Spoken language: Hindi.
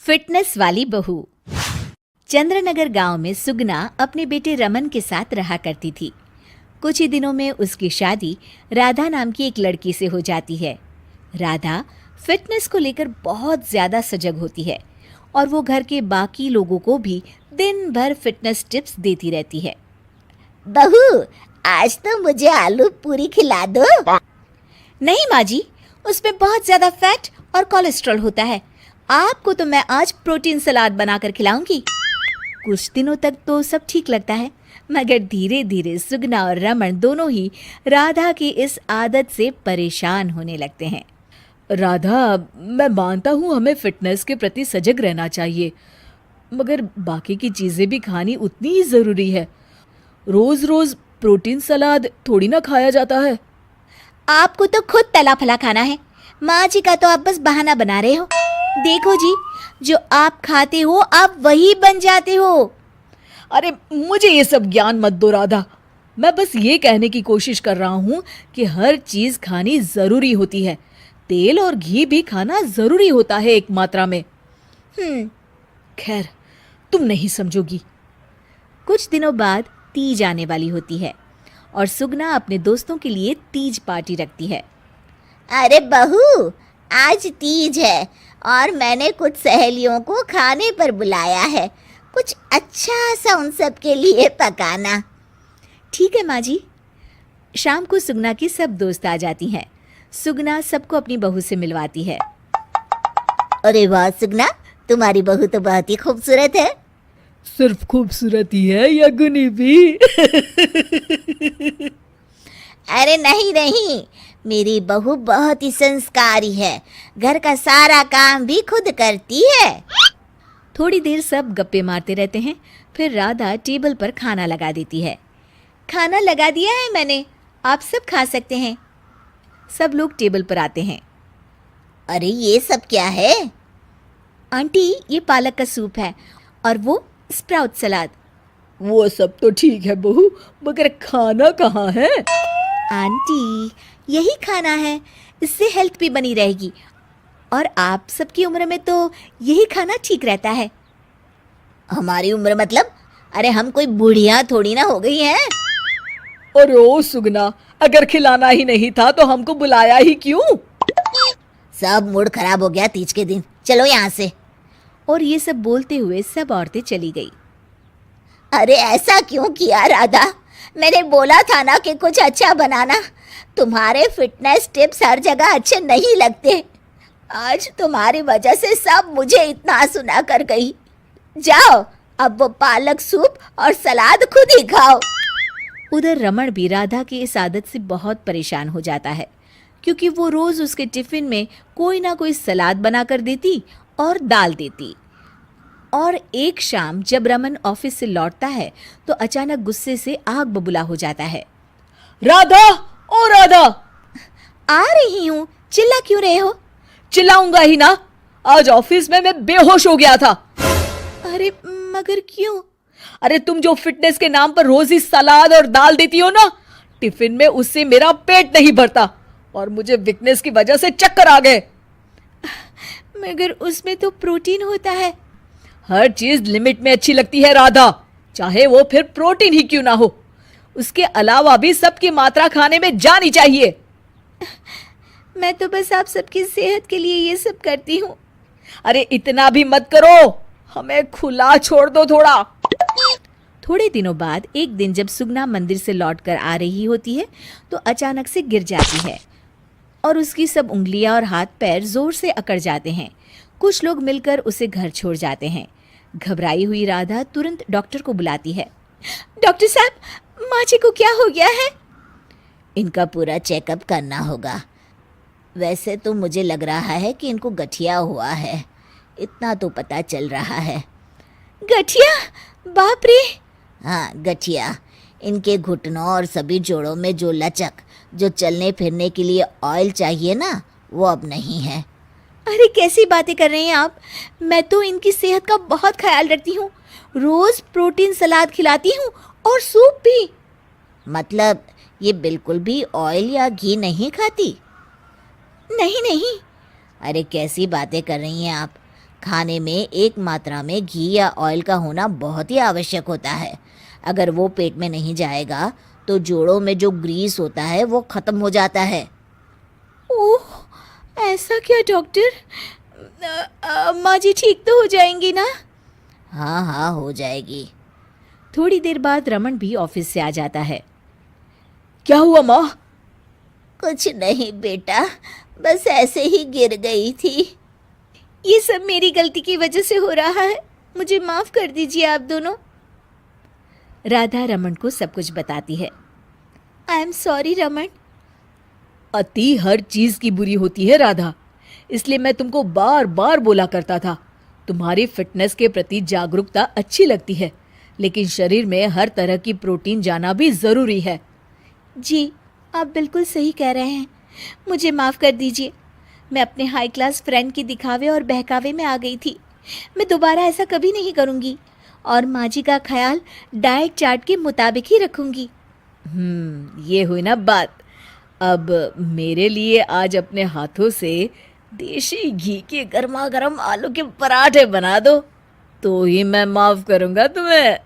फिटनेस वाली बहू। चंद्रनगर गांव में सुगना अपने बेटे रमन के साथ रहा करती थी। कुछ ही दिनों में उसकी शादी राधा नाम की एक लड़की से हो जाती है। राधा फिटनेस को लेकर बहुत ज्यादा सजग होती है और वो घर के बाकी लोगों को भी दिन भर फिटनेस टिप्स देती रहती है। बहू, आज तो मुझे आलू पूरी खिला दो। नहीं माँ जी, उसमें बहुत ज्यादा फैट और कोलेस्ट्रॉल होता है। आपको तो मैं आज प्रोटीन सलाद बनाकर खिलाऊंगी। कुछ दिनों तक तो सब ठीक लगता है, मगर धीरे धीरे सुगना और रमन दोनों ही राधा की इस आदत से परेशान होने लगते हैं। राधा, मैं मानता हूँ हमें फिटनेस के प्रति सजग रहना चाहिए, मगर बाकी की चीज़ें भी खानी उतनी ही ज़रूरी है। रोज़ रोज़ प्रोटीन सलाद थोड़ी ना खाया जाता है। आपको तो खुद तला फला खाना है। माँ जी का तो आप बस बहाना बना रहे हो। देखो जी, जो आप खाते हो आप वही बन जाते हो। अरे मुझे ये सब ज्ञान मत दो राधा। मैं बस ये कहने की कोशिश कर रहा हूँ कि हर चीज़ खानी ज़रूरी होती है। तेल और घी भी खाना ज़रूरी होता है एक मात्रा में। खैर, तुम नहीं समझोगी। कुछ दिनों बाद तीज आने वाली होती है और सुगना अपने दोस्तों के लिए तीज पार्टी रखती है। अरे बहू, आज तीज है और मैंने कुछ सहेलियों को खाने पर बुलाया है। कुछ अच्छा सा उन सब के लिए पकाना। ठीक है माँ जी। शाम को सुगना की सब दोस्त आ जाती हैं। सुगना सबको अपनी बहू से मिलवाती है। अरे वाह सुगना, तुम्हारी बहू तो बहुत ही खूबसूरत है। सिर्फ खूबसूरत ही है या गुनी भी? अरे नहीं नहीं, मेरी बहू बहुत ही संस्कारी है। घर का सारा काम भी खुद करती है। थोड़ी देर सब गप्पे मारते रहते हैं। फिर राधा टेबल पर खाना लगा देती है। खाना लगा दिया है मैंने, आप सब खा सकते हैं। सब लोग टेबल पर आते हैं। अरे ये सब क्या है? आंटी, ये पालक का सूप है और वो स्प्राउट सलाद। वो सब तो ठीक है बहू, मगर खाना कहाँ है? आंटी, यही खाना है, इससे हेल्थ भी बनी रहेगी और आप सबकी उम्र में तो यही खाना ठीक रहता है। हमारी उम्र मतलब? अरे हम कोई बुढ़िया थोड़ी ना हो गई हैं। अरे ओ सुगना, अगर खिलाना ही नहीं था तो हमको बुलाया ही क्यों? सब मूड खराब हो गया तीज के दिन। चलो यहाँ से। और ये सब बोलते हुए सब औरतें चली गई। अरे ऐसा क्यों किया राधा? मैंने बोला था ना कि कुछ अच्छा बनाना। तुम्हारे फिटनेस टिप्स हर जगह अच्छे नहीं लगते। आज तुम्हारी वजह से सब मुझे इतना सुना कर गई। जाओ, अब वो पालक सूप और सलाद खुद ही खाओ। उधर रमन भी राधा की इस आदत से बहुत परेशान हो जाता है, क्योंकि वो रोज उसके टिफिन में कोई ना कोई सलाद बनाकर देती और दाल देती। और एक शाम जब रमन ऑफिस से लौटता है तो अचानक गुस्से से आग बबूला हो जाता है। राधा, ओ राधा! आ रही हूँ, चिल्ला क्यों रहे हो? चिल्लाऊंगा ही ना, आज ऑफिस में मैं बेहोश हो गया था। अरे मगर क्यों? अरे तुम जो फिटनेस के नाम पर रोज ही सलाद और दाल देती हो ना, टिफिन में उससे मेरा पेट नहीं भरता और मुझे वीकनेस की वजह से चक्कर आ गए। मगर उसमें तो प्रोटीन होता है। हर चीज लिमिट में अच्छी लगती है राधा, चाहे वो फिर प्रोटीन ही क्यों ना हो। उसके अलावा भी सबकी मात्रा खाने में जानी चाहिए। मैं तो बस आप सबकी सेहत के लिए ये सब करती हूँ। अरे इतना भी मत करो, हमें खुला छोड़ दो थोड़ा। थोड़े दिनों बाद एक दिन जब सुगना मंदिर से लौटकर आ रही होती है तो अचानक से गिर जाती है और उसकी सब उंगलियां और हाथ पैर जोर से अकड़ जाते हैं। कुछ लोग मिलकर उसे घर छोड़ जाते हैं। घबराई हुई राधा तुरंत डॉक्टर को बुलाती है। डॉक्टर साहब, माँ जी को क्या हो गया है? इनका पूरा चेकअप करना होगा। वैसे तो मुझे लग रहा है कि इनको गठिया हुआ है, इतना तो पता चल रहा है। गठिया? बाप रे! हाँ, गठिया। इनके घुटनों और सभी जोड़ों में जो लचक, जो चलने फिरने के लिए ऑयल चाहिए ना, वो अब नहीं है। अरे कैसी बातें कर रहे हैं आप? मैं तो इनकी सेहत का बहुत ख्याल रखती हूँ। रोज प्रोटीन सलाद खिलाती हूँ और सूप भी। मतलब ये बिल्कुल भी ऑयल या घी नहीं खाती? नहीं नहीं। अरे कैसी बातें कर रही हैं आप? खाने में एक मात्रा में घी या ऑयल का होना बहुत ही आवश्यक होता है। अगर वो पेट में नहीं जाएगा तो जोड़ों में जो ग्रीस होता है वो खत्म हो जाता है। ओह, ऐसा क्या डॉक्टर? माँ जी ठीक तो हो जाएंगी ना? हाँ हाँ, हो जाएगी। थोड़ी देर बाद रमन भी ऑफिस से आ जाता है। क्या हुआ माँ? कुछ नहीं बेटा, बस ऐसे ही गिर गई थी। ये सब मेरी गलती की वजह से हो रहा है, मुझे माफ कर दीजिए आप दोनों। राधा रमन को सब कुछ बताती है। I am sorry Raman. अति हर चीज की बुरी होती है राधा, इसलिए मैं तुमको बार बार बोला करता था। तुम्हारी फिटनेस के प्रति जागरूकता अच्छी लगती है, लेकिन शरीर में हर तरह की प्रोटीन जाना भी जरूरी है। जी, आप बिल्कुल सही कह रहे हैं, मुझे माफ़ कर दीजिए। मैं अपने हाई क्लास फ्रेंड के दिखावे और बहकावे में आ गई थी। मैं दोबारा ऐसा कभी नहीं करूँगी और माँ जी का ख्याल डाइट चार्ट के मुताबिक ही रखूँगी। ये हुई ना बात। अब मेरे लिए आज अपने हाथों से देशी घी के गर्मा गर्म आलू के पराठे बना दो, तो ही मैं माफ करूंगा तुम्हें।